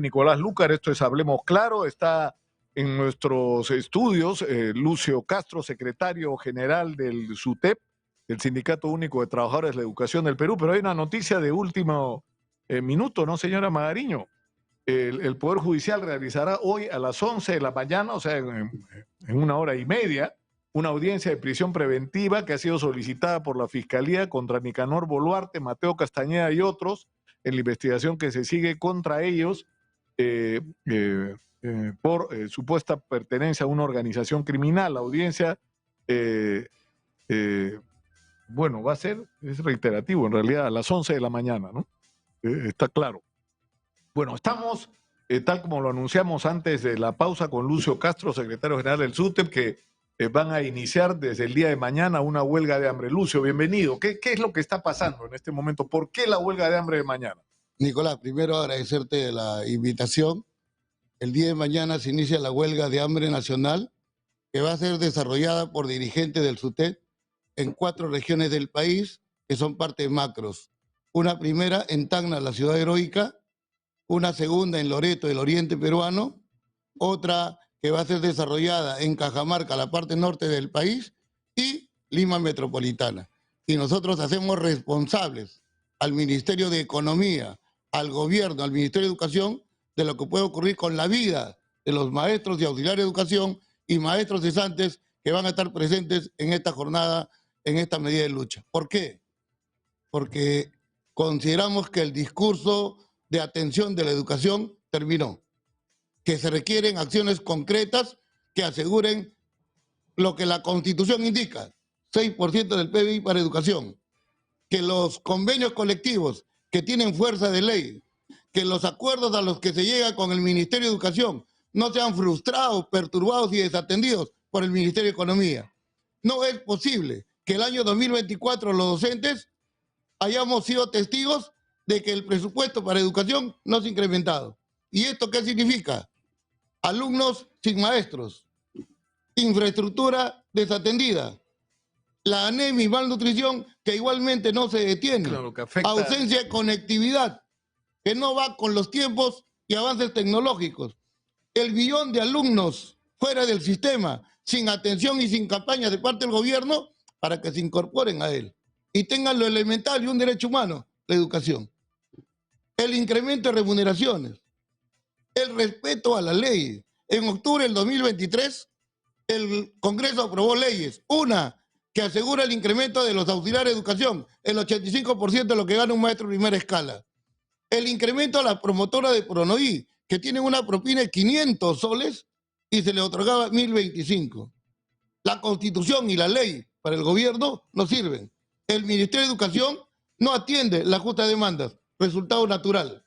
Nicolás Lúcar, esto es Hablemos Claro, está en nuestros estudios Lucio Castro, secretario general del SUTEP, el Sindicato Único de Trabajadores de la Educación del Perú, pero hay una noticia de último minuto, ¿no, señora Magariño? El Poder Judicial realizará hoy a las 11 de la mañana, o sea, en una hora y media, una audiencia de prisión preventiva que ha sido solicitada por la Fiscalía contra Nicanor Boluarte, Mateo Castañeda y otros, en la investigación que se sigue contra ellos por supuesta pertenencia a una organización criminal. La audiencia, bueno, va a ser, es reiterativo en realidad, a las 11 de la mañana, ¿no? Está claro. Bueno, estamos, tal como lo anunciamos antes de la pausa, con Lucio Castro, secretario general del SUTEP, que van a iniciar desde el día de mañana una huelga de hambre. Lucio, bienvenido. ¿Qué es lo que está pasando en este momento? ¿Por qué la huelga de hambre de mañana? Nicolás, primero agradecerte la invitación. El día de mañana se inicia la huelga de hambre nacional que va a ser desarrollada por dirigentes del SUTEP en 4 regiones del país que son parte macros. Una primera en Tacna, la ciudad heroica, una segunda en Loreto, el oriente peruano, otra que va a ser desarrollada en Cajamarca, la parte norte del país, y Lima metropolitana. Y nosotros hacemos responsables al Ministerio de Economía, al gobierno, al Ministerio de Educación, de lo que puede ocurrir con la vida de los maestros y auxiliares de educación y maestros cesantes que van a estar presentes en esta jornada, en esta medida de lucha. ¿Por qué? Porque consideramos que el discurso de atención de la educación terminó, que se requieren acciones concretas que aseguren lo que la Constitución indica, 6% del PBI para educación, que los convenios colectivos que tienen fuerza de ley, que los acuerdos a los que se llega con el Ministerio de Educación no sean frustrados, perturbados y desatendidos por el Ministerio de Economía. No es posible que el año 2024 los docentes hayamos sido testigos de que el presupuesto para educación no se ha incrementado. ¿Y esto qué significa? Alumnos sin maestros, infraestructura desatendida, la anemia y malnutrición que igualmente no se detiene, Claro, que afecta... ausencia de conectividad que no va con los tiempos y avances tecnológicos, el millón de alumnos fuera del sistema, sin atención y sin campaña de parte del gobierno para que se incorporen a él y tengan lo elemental y un derecho humano, la educación. El incremento de remuneraciones, el respeto a la ley. En octubre del 2023, el Congreso aprobó leyes. Una, que asegura el incremento de los auxiliares de educación, el 85% de lo que gana un maestro de primera escala. El incremento a la promotora de Pronoí, que tienen una propina de 500 soles y se le otorgaba 1.025. La Constitución y la ley para el gobierno no sirven. El Ministerio de Educación no atiende las justas demandas. Resultado natural.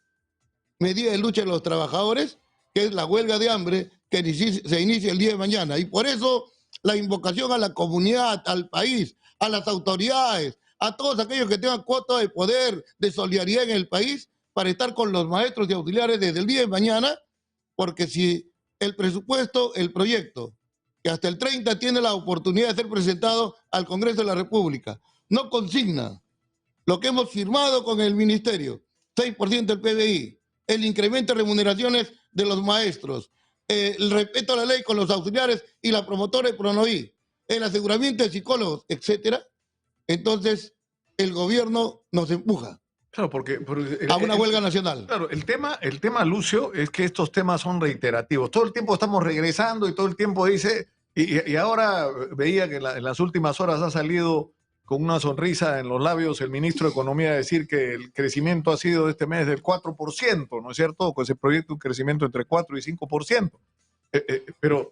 Medida de lucha de los trabajadores, que es la huelga de hambre que se inicia el día de mañana. Y por eso la invocación a la comunidad, al país, a las autoridades, a todos aquellos que tengan cuota de poder, de solidaridad en el país, para estar con los maestros y auxiliares desde el día de mañana, porque si el presupuesto, el proyecto, que hasta el 30 tiene la oportunidad de ser presentado al Congreso de la República, no consigna lo que hemos firmado con el Ministerio, 6% del PBI, el incremento de remuneraciones de los maestros, el respeto a la ley con los auxiliares y la promotora de Pronoí, el aseguramiento de psicólogos, etcétera, entonces el gobierno nos empuja. Claro, porque a una huelga nacional. Claro, el tema, Lucio, es que estos temas son reiterativos. Todo el tiempo estamos regresando y todo el tiempo dice, y ahora veía que en las últimas horas ha salido con una sonrisa en los labios el ministro de Economía a decir que el crecimiento ha sido de este mes del 4%, ¿no es cierto? Pues se proyecta un crecimiento entre 4 y 5%. Pero,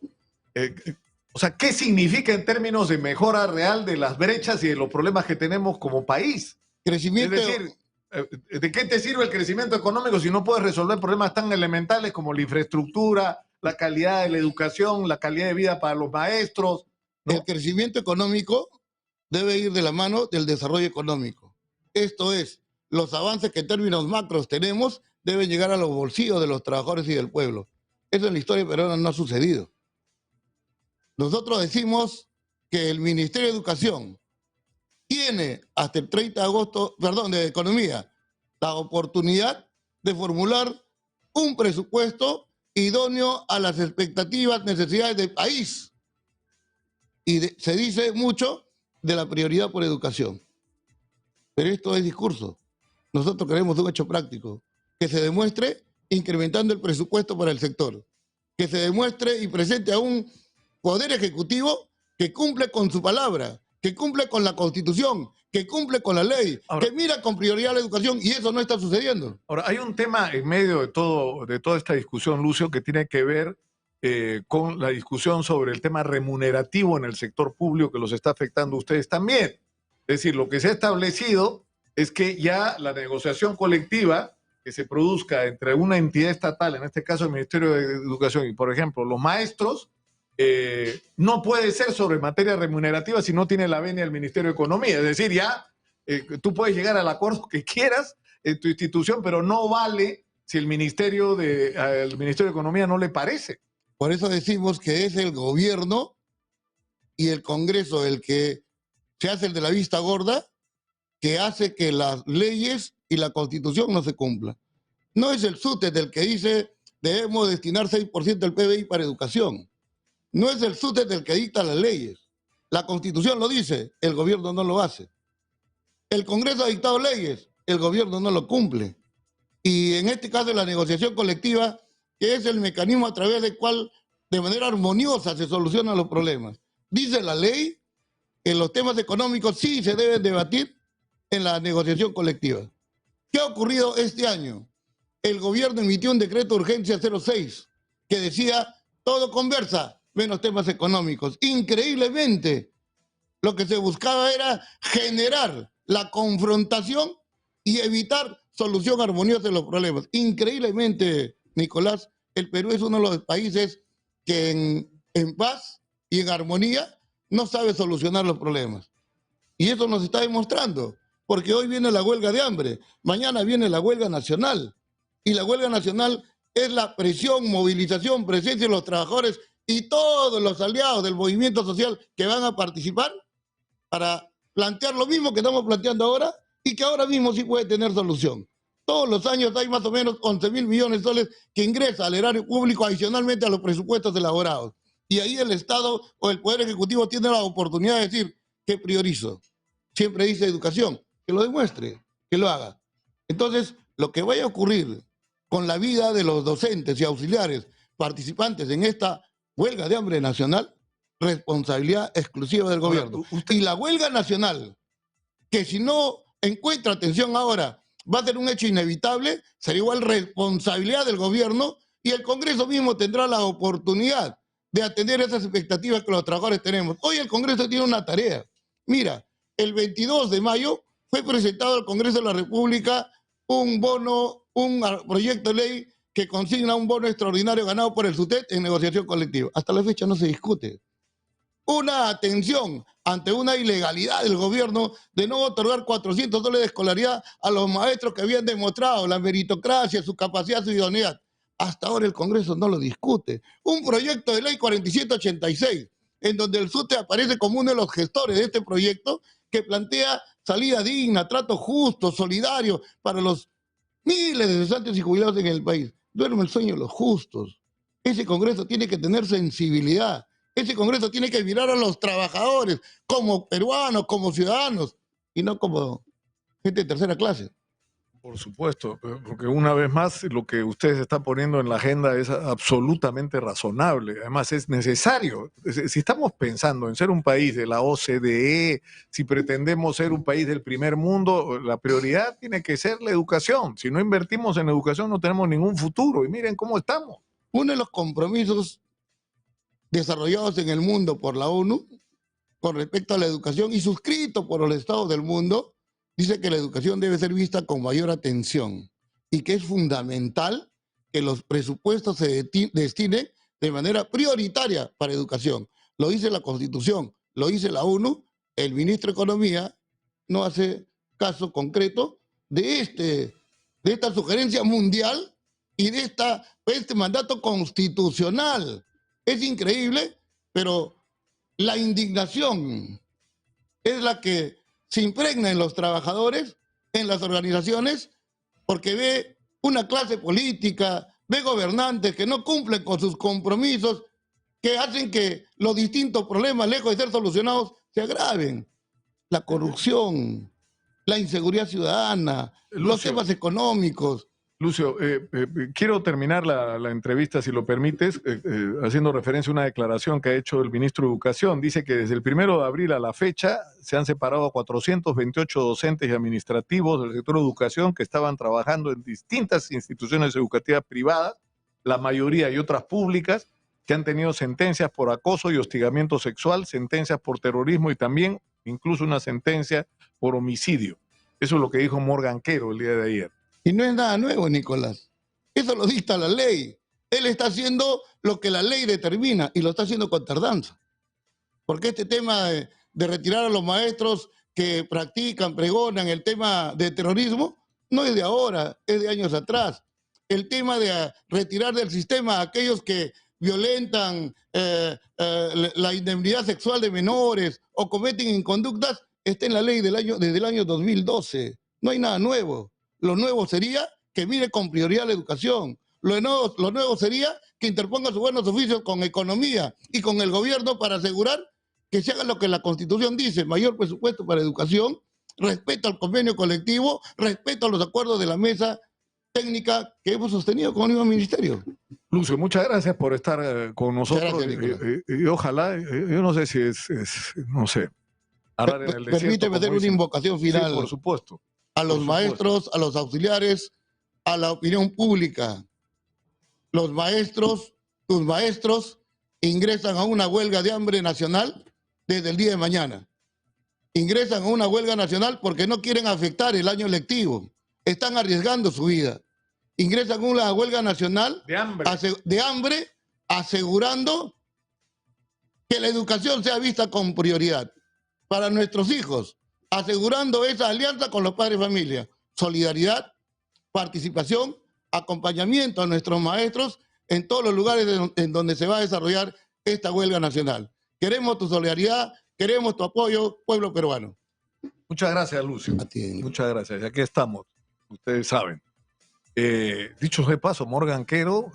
o sea, ¿qué significa en términos de mejora real de las brechas y de los problemas que tenemos como país? Crecimiento... Es decir, ¿de qué te sirve el crecimiento económico si no puedes resolver problemas tan elementales como la infraestructura, la calidad de la educación, la calidad de vida para los maestros? ¿No? El crecimiento económico debe ir de la mano del desarrollo económico. Esto es, los avances que en términos macros tenemos deben llegar a los bolsillos de los trabajadores y del pueblo. Eso en la historia peruana no ha sucedido. Nosotros decimos que el Ministerio de Educación tiene hasta el 30 de agosto, perdón, de Economía, la oportunidad de formular un presupuesto idóneo a las expectativas, necesidades del país. Y se dice mucho de la prioridad por educación. Pero esto es discurso. Nosotros queremos un hecho práctico, que se demuestre incrementando el presupuesto para el sector, que se demuestre y presente a un poder ejecutivo que cumple con su palabra, que cumple con la Constitución, que cumple con la ley, Ahora, que mira con prioridad la educación, y eso no está sucediendo. Ahora, hay un tema en medio de toda esta discusión, Lucio, que tiene que ver con la discusión sobre el tema remunerativo en el sector público que los está afectando a ustedes también. Es decir, lo que se ha establecido es que ya la negociación colectiva que se produzca entre una entidad estatal, en este caso el Ministerio de Educación, y por ejemplo los maestros, no puede ser sobre materia remunerativa si no tiene la venia del Ministerio de Economía. Es decir, ya tú puedes llegar al acuerdo que quieras en tu institución, pero no vale si el Ministerio de Economía no le parece. Por eso decimos que es el gobierno y el Congreso el que se hace el de la vista gorda, que hace que las leyes y la Constitución no se cumplan. No es el SUTES el que dice debemos destinar 6% del PBI para educación. No es el SUTES el que dicta las leyes. La Constitución lo dice, el gobierno no lo hace. El Congreso ha dictado leyes, el gobierno no lo cumple. Y en este caso la negociación colectiva, que es el mecanismo a través del cual de manera armoniosa se solucionan los problemas. Dice la ley que los temas económicos sí se deben debatir en la negociación colectiva. ¿Qué ha ocurrido este año? El gobierno emitió un decreto de urgencia 06 que decía todo conversa, menos temas económicos. Increíblemente, lo que se buscaba era generar la confrontación y evitar solución armoniosa de los problemas. Increíblemente, Nicolás, el Perú es uno de los países que en paz y en armonía no sabe solucionar los problemas. Y eso nos está demostrando, porque hoy viene la huelga de hambre, mañana viene la huelga nacional. Y la huelga nacional es la presión, movilización, presencia de los trabajadores y todos los aliados del movimiento social que van a participar para plantear lo mismo que estamos planteando ahora y que ahora mismo sí puede tener solución. Todos los años hay más o menos 11.000 millones de soles que ingresa al erario público adicionalmente a los presupuestos elaborados. Y ahí el Estado o el Poder Ejecutivo tiene la oportunidad de decir, ¿qué priorizo? Siempre dice educación, que lo demuestre, que lo haga. Entonces, lo que vaya a ocurrir con la vida de los docentes y auxiliares participantes en esta huelga de hambre nacional, responsabilidad exclusiva del gobierno. Y la huelga nacional, que si no encuentra atención ahora, va a ser un hecho inevitable, será igual responsabilidad del gobierno y el Congreso mismo tendrá la oportunidad de atender esas expectativas que los trabajadores tenemos. Hoy el Congreso tiene una tarea. Mira, el 22 de mayo fue presentado al Congreso de la República un bono, un proyecto de ley que consigna un bono extraordinario ganado por el SUTEP en negociación colectiva. Hasta la fecha no se discute. Una atención ante una ilegalidad del gobierno de no otorgar 400 dólares de escolaridad a los maestros que habían demostrado la meritocracia, su capacidad, su idoneidad. Hasta ahora el Congreso no lo discute. Un proyecto de ley 4786, en donde el SUTE aparece como uno de los gestores de este proyecto, que plantea salida digna, trato justo, solidario para los miles de cesantes y jubilados en el país. Duerme el sueño de los justos. Ese Congreso tiene que tener sensibilidad. Ese Congreso tiene que mirar a los trabajadores como peruanos, como ciudadanos, y no como gente de tercera clase. Por supuesto, porque una vez más lo que ustedes están poniendo en la agenda es absolutamente razonable, además es necesario. Si estamos pensando en ser un país de la OCDE, si pretendemos ser un país del primer mundo, la prioridad tiene que ser la educación. Si no invertimos en educación no tenemos ningún futuro y miren cómo estamos. Uno de los compromisos desarrollados en el mundo por la ONU con respecto a la educación y suscrito por los estados del mundo, dice que la educación debe ser vista con mayor atención y que es fundamental que los presupuestos se destinen de manera prioritaria para educación. Lo dice la Constitución, lo dice la ONU, el ministro de Economía no hace caso concreto de esta sugerencia mundial y de este mandato constitucional. Es increíble, pero la indignación es la que se impregna en los trabajadores, en las organizaciones, porque ve una clase política, ve gobernantes que no cumplen con sus compromisos, que hacen que los distintos problemas, lejos de ser solucionados, se agraven. La corrupción, la inseguridad ciudadana, los Lucio, temas económicos. Lucio, quiero terminar la entrevista, si lo permites, haciendo referencia a una declaración que ha hecho el ministro de Educación. Dice que desde el 1 de abril a la fecha se han separado a 428 docentes y administrativos del sector de educación que estaban trabajando en distintas instituciones educativas privadas, la mayoría y otras públicas, que han tenido sentencias por acoso y hostigamiento sexual, sentencias por terrorismo y también incluso una sentencia por homicidio. Eso es lo que dijo Morgan Quero el día de ayer. Y no es nada nuevo, Nicolás. Eso lo dicta la ley. Él está haciendo lo que la ley determina y lo está haciendo con tardanza. Porque este tema de retirar a los maestros que practican, pregonan el tema de terrorismo, no es de ahora, es de años atrás. El tema de retirar del sistema a aquellos que violentan la indemnidad sexual de menores o cometen inconductas está en la ley desde el año 2012. No hay nada nuevo. Lo nuevo sería que mire con prioridad la educación. Lo nuevo sería que interponga sus buenos oficios con economía y con el gobierno para asegurar que se haga lo que la Constitución dice: mayor presupuesto para educación, respeto al convenio colectivo, respeto a los acuerdos de la mesa técnica que hemos sostenido con el mismo ministerio. Lucio, muchas gracias por estar con nosotros. Gracias, y ojalá, yo no sé si no sé, arar en el desierto. Permíteme hacer una invocación final. Sí, por supuesto. A los maestros, a los auxiliares, a la opinión pública. Los maestros, tus maestros, ingresan a una huelga de hambre nacional desde el día de mañana. Ingresan a una huelga nacional porque no quieren afectar el año lectivo. Están arriesgando su vida. Ingresan a una huelga nacional de hambre, asegurando que la educación sea vista con prioridad para nuestros hijos, asegurando esa alianza con los padres de familia. Solidaridad, participación, acompañamiento a nuestros maestros en todos los lugares en donde se va a desarrollar esta huelga nacional. Queremos tu solidaridad, queremos tu apoyo, pueblo peruano. Muchas gracias, Lucio. Muchas gracias. Aquí estamos, ustedes saben. Dicho de paso, Morgan Quero